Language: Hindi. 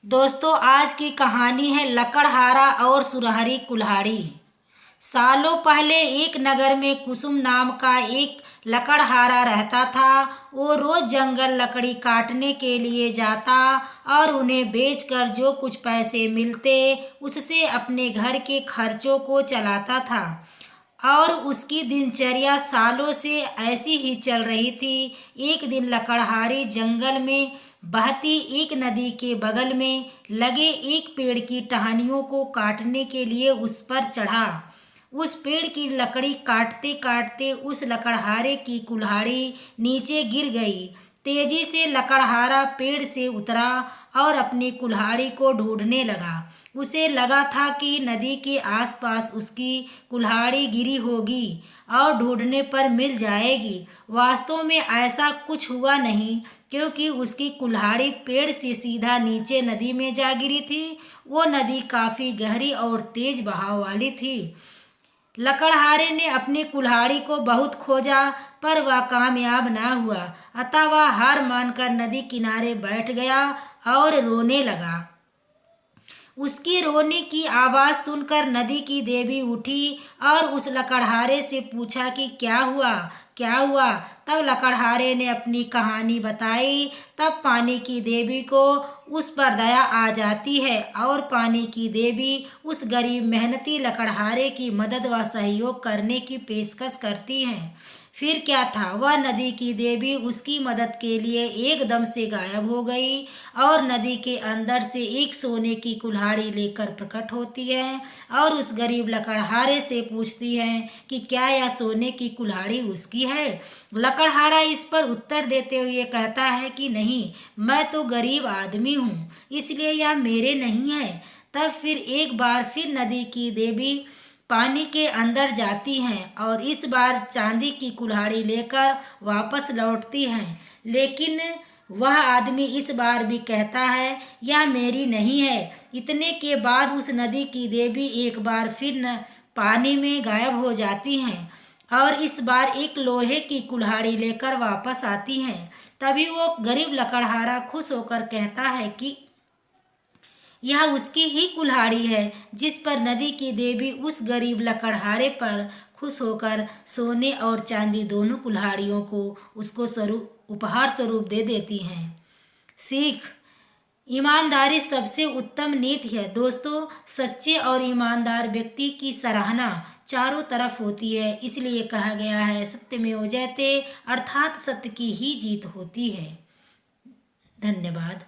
दोस्तों, आज की कहानी है लकड़हारा और सुनहरी कुल्हाड़ी। सालों पहले एक नगर में कुसुम नाम का एक लकड़हारा रहता था। वो रोज जंगल लकड़ी काटने के लिए जाता और उन्हें बेचकर जो कुछ पैसे मिलते उससे अपने घर के खर्चों को चलाता था। और उसकी दिनचर्या सालों से ऐसी ही चल रही थी। एक दिन लकड़हारी जंगल में बहती एक नदी के बगल में लगे एक पेड़ की टहनियों को काटने के लिए उस पर चढ़ा। उस पेड़ की लकड़ी काटते काटते उस लकड़हारे की कुल्हाड़ी नीचे गिर गई। तेजी से लकड़हारा पेड़ से उतरा और अपनी कुल्हाड़ी को ढूंढने लगा। उसे लगा था कि नदी के आसपास उसकी कुल्हाड़ी गिरी होगी और ढूंढने पर मिल जाएगी। वास्तव में ऐसा कुछ हुआ नहीं, क्योंकि उसकी कुल्हाड़ी पेड़ से सीधा नीचे नदी में जा गिरी थी। वो नदी काफी गहरी और तेज बहाव वाली थी। लकड़हारे ने अपनी कुल्हाड़ी को बहुत खोजा, पर वह कामयाब ना हुआ। अतः वह हार मानकर नदी किनारे बैठ गया और रोने लगा। उसके रोने की आवाज सुनकर नदी की देवी उठी और उस लकड़हारे से पूछा कि क्या हुआ। तब लकड़हारे ने अपनी कहानी बताई। तब पानी की देवी को उस पर दया आ जाती है और पानी की देवी उस गरीब मेहनती लकड़हारे की मदद व सहयोग करने की पेशकश करती हैं। फिर क्या था, वह नदी की देवी उसकी मदद के लिए एकदम से गायब हो गई और नदी के अंदर से एक सोने की कुल्हाड़ी लेकर प्रकट होती है और उस गरीब लकड़हारे से पूछती है कि क्या यह सोने की कुल्हाड़ी उसकी है। लकड़हारा इस पर उत्तर देते हुए कहता है कि नहीं, मैं तो गरीब आदमी हूँ, इसलिए यह मेरे नहीं है। तब फिर एक बार फिर नदी की देवी पानी के अंदर जाती हैं और इस बार चांदी की कुल्हाड़ी लेकर वापस लौटती हैं। लेकिन वह आदमी इस बार भी कहता है यह मेरी नहीं है। इतने के बाद उस नदी की देवी एक बार फिर न पानी में गायब हो जाती हैं और इस बार एक लोहे की कुल्हाड़ी लेकर वापस आती हैं। तभी वो गरीब लकड़हारा खुश होकर कहता है कि यह उसकी ही कुल्हाड़ी है, जिस पर नदी की देवी उस गरीब लकड़हारे पर खुश होकर सोने और चांदी दोनों कुल्हाड़ियों को उसको उपहार स्वरूप दे देती हैं। सीख: ईमानदारी सबसे उत्तम नीति है। दोस्तों, सच्चे और ईमानदार व्यक्ति की सराहना चारों तरफ होती है। इसलिए कहा गया है सत्यमेव जयते, अर्थात सत्य की ही जीत होती है। धन्यवाद।